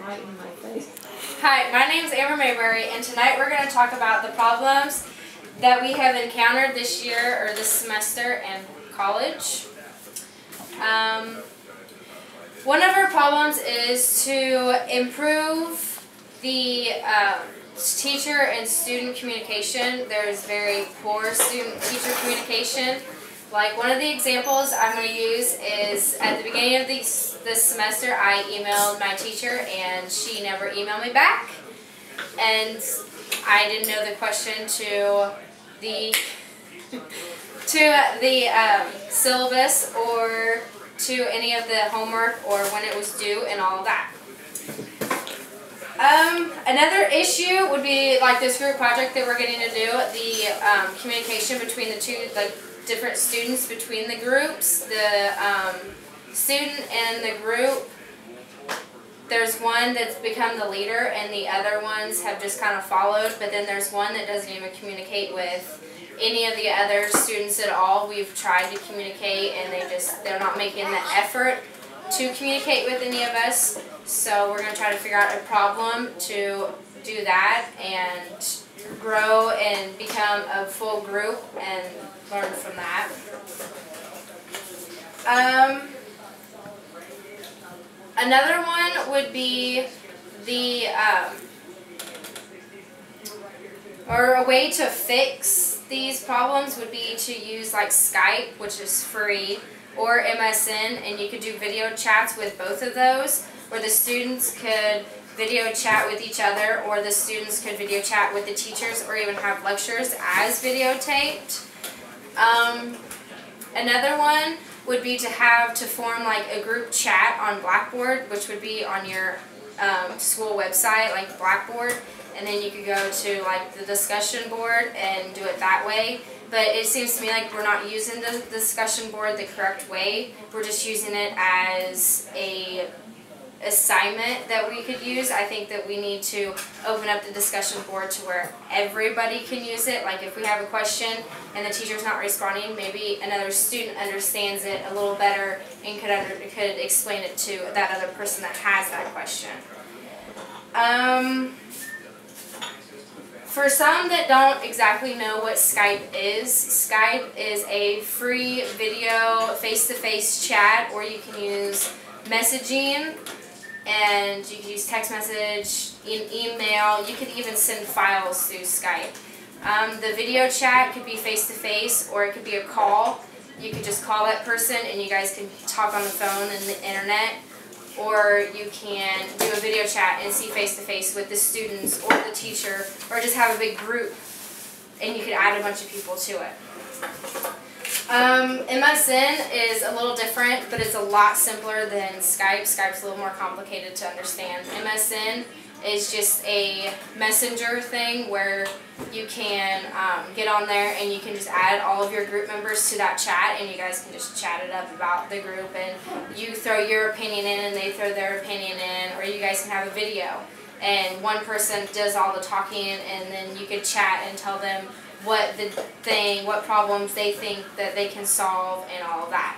right in my face. Hi, my name is Amber Mayberry, and tonight we're going to talk about the problems that we have encountered this year or this semester in college. One of our problems is to improve the teacher and student communication. There's very poor student-teacher communication. Like one of the examples I'm going to use is at the beginning of this semester I emailed my teacher and she never emailed me back. And I didn't know the question to the syllabus or to any of the homework or when it was due and all of that. Another issue would be like this group project that we're getting to do, the communication between the two, like different students between the groups. The student in the group, there's one that's become the leader and the other ones have just kind of followed, but then there's one that doesn't even communicate with any of the other students at all. We've tried to communicate and they're not making the effort to communicate with any of us. So we're going to try to figure out a problem to do that and grow and become a full group and learn from that. Another one would be the, or a way to fix these problems would be to use like Skype, which is free, or MSN, and you could do video chats with both of those, where the students could video chat with each other, or the students could video chat with the teachers, or even have lectures as videotaped. Another one would be to form like a group chat on Blackboard, which would be on your school website, like Blackboard, and then you could go to like the discussion board and do it that way. But it seems to me like we're not using the discussion board the correct way. We're just using it as a assignment that we could use. I think that we need to open up the discussion board to where everybody can use it. Like if we have a question and the teacher's not responding, maybe another student understands it a little better and could explain it to that other person that has that question. For some that don't exactly know what Skype is a free video face-to-face chat, or you can use messaging, and you can use text message, email. You could even send files through Skype. The video chat could be face-to-face, or it could be a call. You could just call that person and you guys can talk on the phone and the internet. Or you can do a video chat and see face-to-face with the students or the teacher, or just have a big group and you could add a bunch of people to it. MSN is a little different, but it's a lot simpler than Skype. Skype's a little more complicated to understand. MSN is just a messenger thing where you can get on there and you can just add all of your group members to that chat, and you guys can just chat it up about the group, and you throw your opinion in and they throw their opinion in, or you guys can have a video and one person does all the talking, and then you could chat and tell them what problems they think that they can solve and all of that.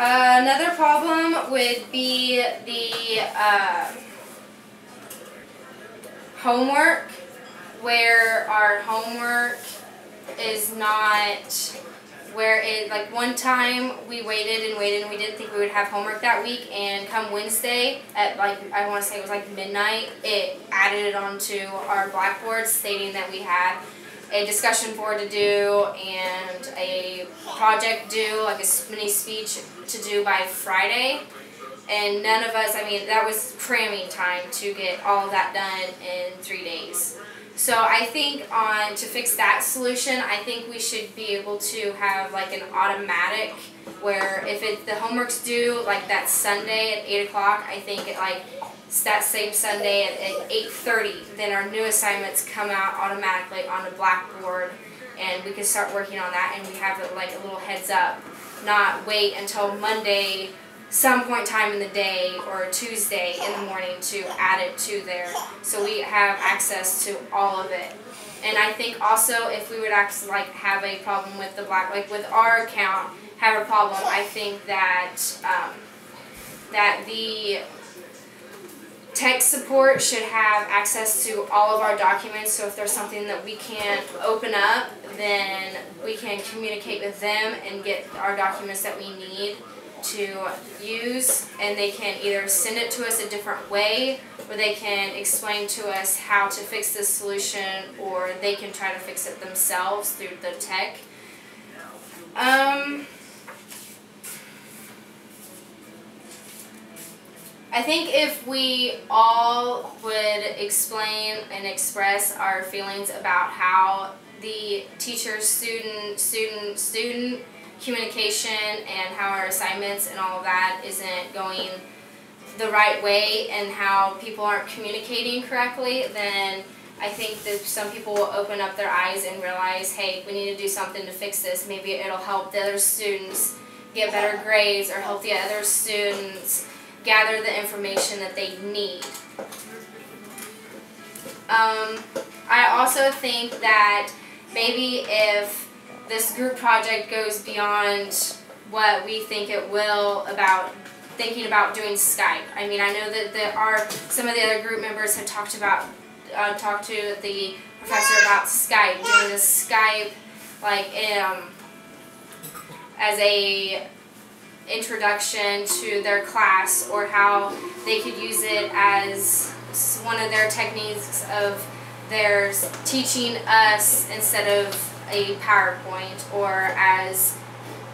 Another problem would be the homework, where our homework is not like one time we waited and waited and we didn't think we would have homework that week, and come Wednesday at like, I want to say it was like midnight, it added it onto our Blackboard stating that we had a discussion board to do and a project due, like a mini speech to do by Friday. And none of us, I mean, that was cramming time to get all of that done in 3 days. So I think to fix that solution, I think we should be able to have like an automatic where if the homework's due like that Sunday at 8 o'clock, I think that same Sunday at 8:30, then our new assignments come out automatically on the Blackboard, and we can start working on that, and we have like a little heads up, not wait until Monday some point in time in the day or Tuesday in the morning to add it to there, so we have access to all of it. And I think also if we would actually like have a problem with the like with our account, have a problem, I think that that the tech support should have access to all of our documents, so if there's something that we can't open up, then we can communicate with them and get our documents that we need to use, and they can either send it to us a different way, or they can explain to us how to fix this solution, or they can try to fix it themselves through the tech. I think if we all would explain and express our feelings about how the teacher-student communication and how our assignments and all of that isn't going the right way and how people aren't communicating correctly, then I think that some people will open up their eyes and realize, hey, we need to do something to fix this. Maybe it'll help the other students get better grades or help the other students gather the information that they need. I also think that maybe if this group project goes beyond what we think it will about thinking about doing Skype. I mean, I know that some of the other group members have talked to the professor about Skype, doing the Skype like as a introduction to their class, or how they could use it as one of their techniques of their teaching us instead of a PowerPoint, or as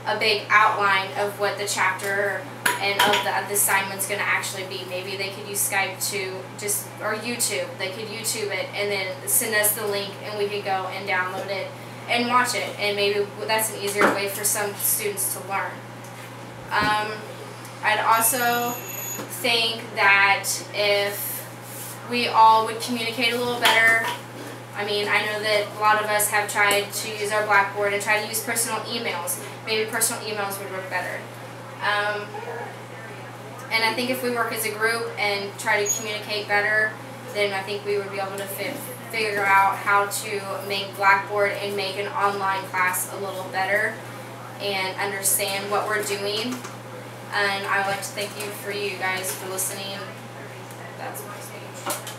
a big outline of what the chapter and of the assignment's going to actually be. Maybe they could use Skype or YouTube. They could YouTube it and then send us the link, and we could go and download it and watch it, and maybe that's an easier way for some students to learn. I'd also think that if we all would communicate a little better, I mean, I know that a lot of us have tried to use our Blackboard and try to use personal emails. Maybe personal emails would work better. And I think if we work as a group and try to communicate better, then I think we would be able to figure out how to make Blackboard and make an online class a little better and understand what we're doing. And I would like to thank you guys for listening. That's my speech.